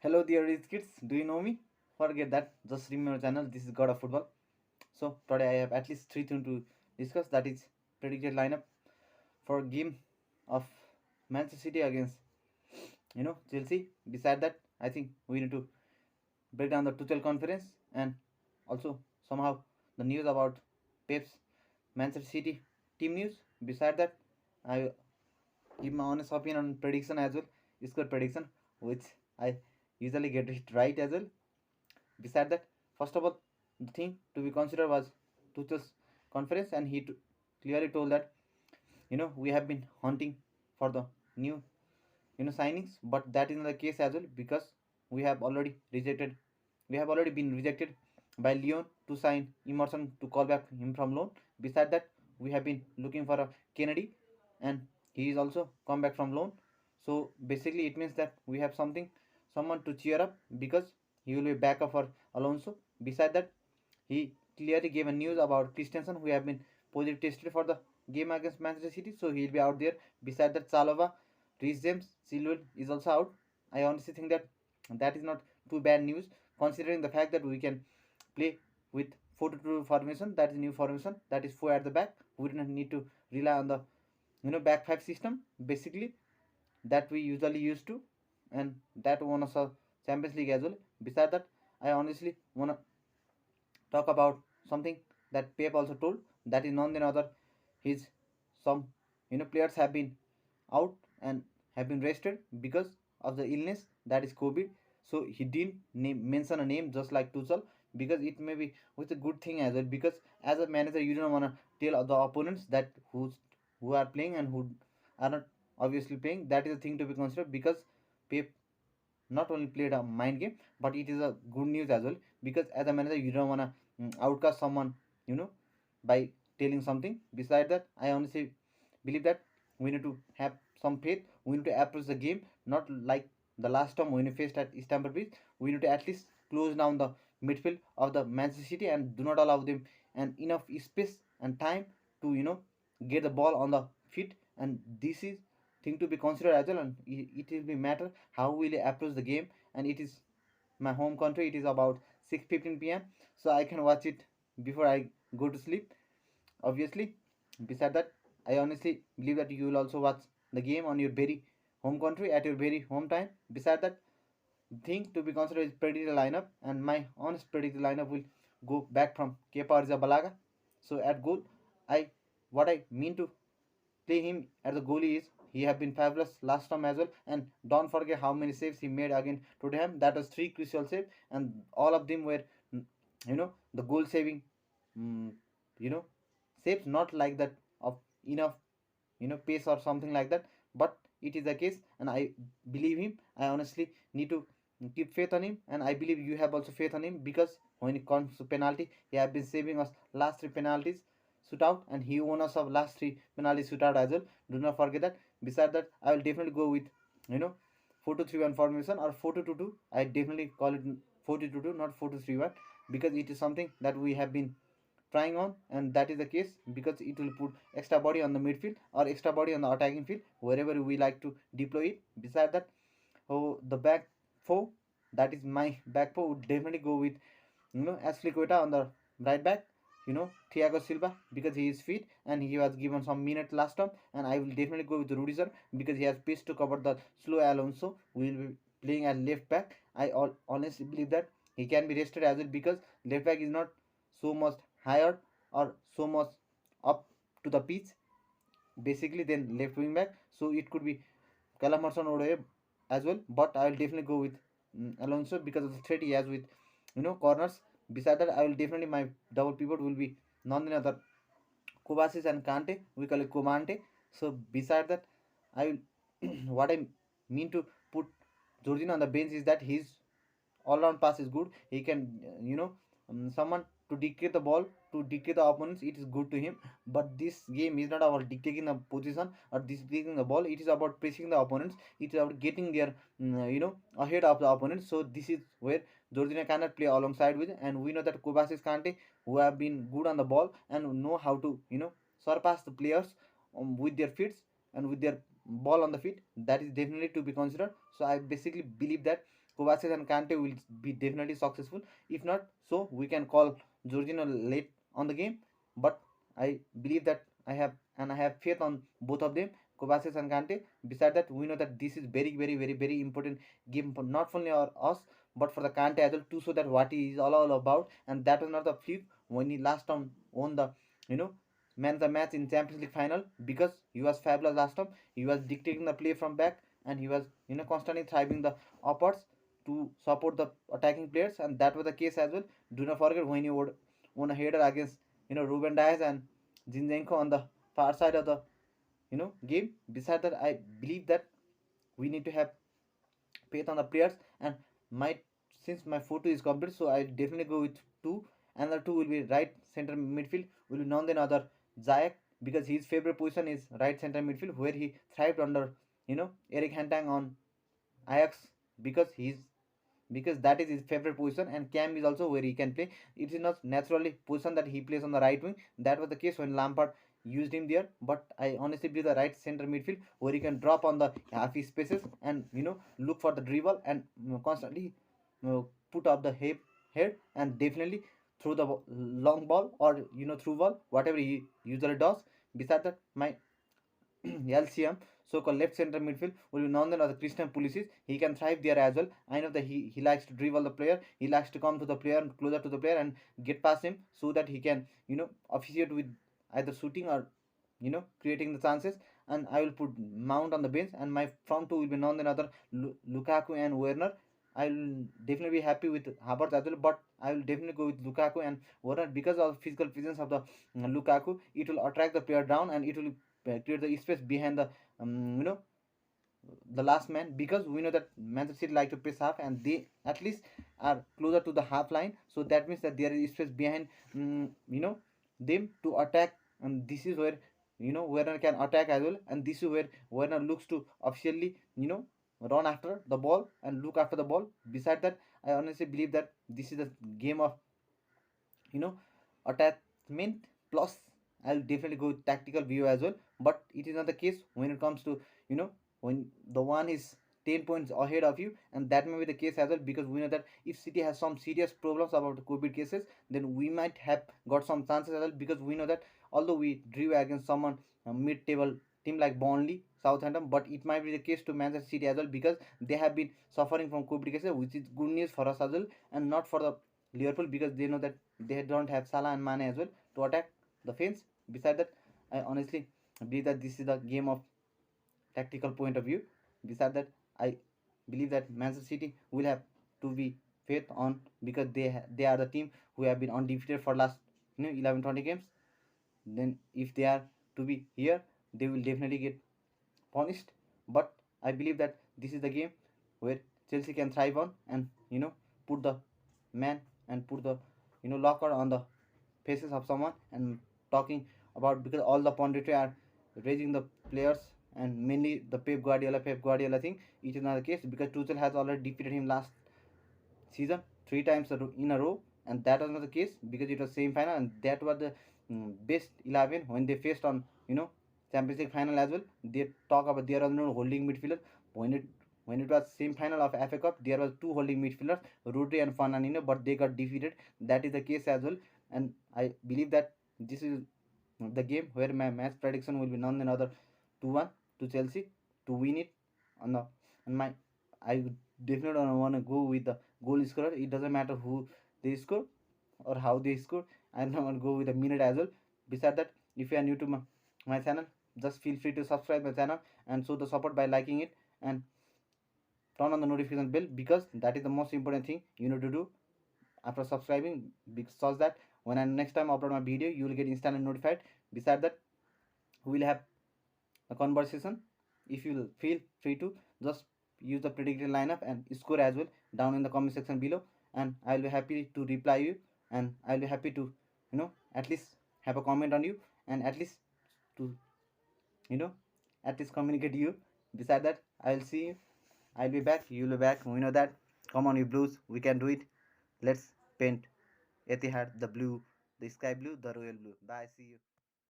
Hello, dear rich kids. Do you know me? Forget that. Just remember channel. This is God of Football. So today I have at least three things to discuss. That is predicted lineup for game of Manchester City against Chelsea. Beside that, I think we need to break down the Tuchel conference and also somehow the news about Pep's Manchester City team news. Beside that, I give my honest opinion on prediction as well. Score prediction, which I usually get it right as well. Beside that, first of all, the thing to be considered was Tuchel's conference, and he clearly told that we have been hunting for the new signings, but that is not the case as well because we have already rejected, we have already been rejected by Lyon to sign Emerson to call back him from loan. Beside that, we have been looking for a Kennedy, and he is also come back from loan. So basically, it means that we have someone to cheer up because he will be back up for Alonso. Beside that, he clearly gave a news about Christensen, who have been positive tested for the game against Manchester City, so he'll be out there. Beside that, Chalova, Reece James, Chilwell is also out. I honestly think that that is not too bad news, considering the fact that we can play with 4-2 formation. That is new formation. That is four at the back. We do not need to rely on the back five system. Basically, that we usually used to, and that won us a Champions League as well. Beside that, I honestly wanna talk about something that Pep also told. That is none other. His some players have been out and have been rested because of the illness, that is COVID. So he didn't mention a name just like Tuchel, because it may be with a good thing as well. Because as a manager, you don't want to tell the opponents that who are playing and who are not obviously playing. That is a thing to be considered because Pep not only played a mind game, but it is a good news as well. Because as a manager, you don't want to outcast someone, you know, by telling something. Besides that, I honestly believe that we need to have some faith. We need to approach the game not like the last time when we faced at Istanbul Bridge. We need to at least close down the midfield of the Manchester City and do not allow them and enough space and time to get the ball on the feet. And this is thing to be considered as well. And it will be matter how will you approach the game. And it is my home country. It is about 6:15 p.m. so I can watch it before I go to sleep. Obviously, beside that, I honestly believe that you will also watch the game on your very home country at your very home time. Beside that, thing to be considered is predicted lineup, and my honest predicted lineup will go back from Kepa Arrizabalaga. So at goal, I what I mean to play him as a goalie is he have been fabulous last time as well. And don't forget how many saves he made against Tottenham. That was three crucial saves, and all of them were the goal saving mm, you know saves, not like that of enough pace or something like that. But it is the case, and I believe him. I honestly need to keep faith on him, and I believe you have also faith on him because when it comes to penalty, he have been saving us last three penalties shootout, and he won us of last three penalty shootout as well. Do not forget that. Beside that, I will definitely go with you know 4-2-3-1 formation or 4-2-2-2. I definitely call it 4-2-2-2, not 4-2-3-1, because it is something that we have been trying on, and that is the case because it will put extra body on the midfield or extra body on the attacking field wherever we like to deploy it. Beside that, oh, the back four, that is my back four, would definitely go with Ashley Queta on the right back, Thiago Silva, because he is fit and he was given some minutes last time. And I will definitely go with Rudiger because he has pace to cover the slow Alonso. We will be playing as left back. I honestly believe that he can be rested as well because left back is not so much higher or so much up to the pitch basically than left wing back. So it could be Callum Hudson-Odoi as well, but I will definitely go with Alonso because of the threat he has with corners. Beside that, I will definitely my double pivot will be none other Kovacic and Kante. We call it Komante. So beside that, I will what I mean to put Jorginho on the bench is that his all round pass is good. He can someone to dictate the ball, to dictate the opponents. It is good to him. But this game is not about dictating the position or dictating the ball. It is about pressing the opponents. It is about getting their ahead of the opponents. So this is where Jorginho cannot play alongside with. And we know that Kovacic, Kante, who have been good on the ball and know how to surpass the players with their feet and with their ball on the feet. That is definitely to be considered. So I basically believe that Kovacic and Kante will be definitely successful. If not, so we can call Jorginho late on the game. But I believe that I have faith on both of them, Kovacic and Kante. Besides that, we know that this is very important game for not only us but for the Kante as well, to show that what he is all about. And that was not the fluke when he last time won the you know man the match in Champions League final, because he was fabulous last time. He was dictating the play from back, and he was constantly thriving the upwards to support the attacking players, and that was the case as well. Do not forget when he would won a header against Ruben Dias and Zinchenko on the far side of the game. Besides that, I believe that we need to have faith on the players. And my since my photo is complete, so I definitely go with two. Another two will be right center midfield, will be none than other Zayek, because his favorite position is right center midfield, where he thrived under Eric Hantang on Ajax, because that is his favorite position. And Cam is also where he can play. It is not naturally position that he plays on the right wing. That was the case when Lampard used him there. But I honestly believe the right center midfield, where he can drop on the half spaces and look for the dribble and constantly put up the head and definitely throw the long ball, or through ball, whatever he usually does. Besides that, my LCM, so-called left center midfield, will be none other Christian Pulisic. He can thrive there as well. I know that he likes to dribble the player. He likes to come to the player, closer to the player, and get past him, so that he can officiate with either shooting or creating the chances. And I will put Mount on the bench, and my front two will be none other Lukaku and Werner. I will definitely be happy with Havertz as well, but I will definitely go with Lukaku and Werner, because of physical presence of the Lukaku. It will attract the player down, and it will create the space behind the um, you know the last man, because we know that Manchester City like to press half, and they at least are closer to the half line. So that means that there is space behind them to attack, and this is where Werner can attack as well. And this is where Werner looks to officially run after the ball and look after the ball. Beside that, I honestly believe that this is a game of you know attachment plus. I'll definitely go with tactical view as well. But it is not the case when it comes to when the one is 10 points ahead of you, and that may be the case as well, because we know that if City has some serious problems about the COVID cases, then we might have got some chances as well, because we know that although we drew against someone mid-table team like Burnley, Southampton, but it might be the case to Manchester City as well, because they have been suffering from COVID cases, which is good news for us as well, and not for the Liverpool, because they know that they don't have Salah and Mane as well to attack the fence. Besides that, I honestly believe that this is the game of tactical point of view. Besides that, I believe that Manchester City will have to be faith on, because they are the team who have been undefeated for last 11-20 games. Then if they are to be here, they will definitely get punished. But I believe that this is the game where Chelsea can thrive on, and put the man and put the locker on the faces of someone, and talking about, because all the punditry are raising the players, and mainly the Pep Guardiola thing. It is not the case, because Tuchel has already defeated him last season three times in a row, and that was not the case, because it was same final, and that was the best 11 when they faced on Champions League final as well. They talk about there was no holding midfielder when it was same final of FA Cup. There was two holding midfielders, Rodri and Fernandinho, but they got defeated. That is the case as well, and I believe that this is the game where my match prediction will be none other 2-1 to Chelsea to win it on the and my I definitely don't want to go with the goal scorer. It doesn't matter who they score or how they score. I don't want to go with a minute as well. Besides that, if you are new to my channel, just feel free to subscribe my channel and show the support by liking it, and turn on the notification bell, because that is the most important thing you need to do after subscribing, because that when I next time upload my video, you will get instantly notified. Besides that, we will have a conversation. If you feel free to, just use the predicted lineup and score as well down in the comment section below, and I'll be happy to reply you, and I'll be happy to at least have a comment on you, and at least to you know at least communicate you. Besides that, I'll see you. I'll be back, you'll be back. We know that. Come on, you Blues, we can do it. Let's paint Etihad the blue, the sky blue, the royal blue. Bye, see you.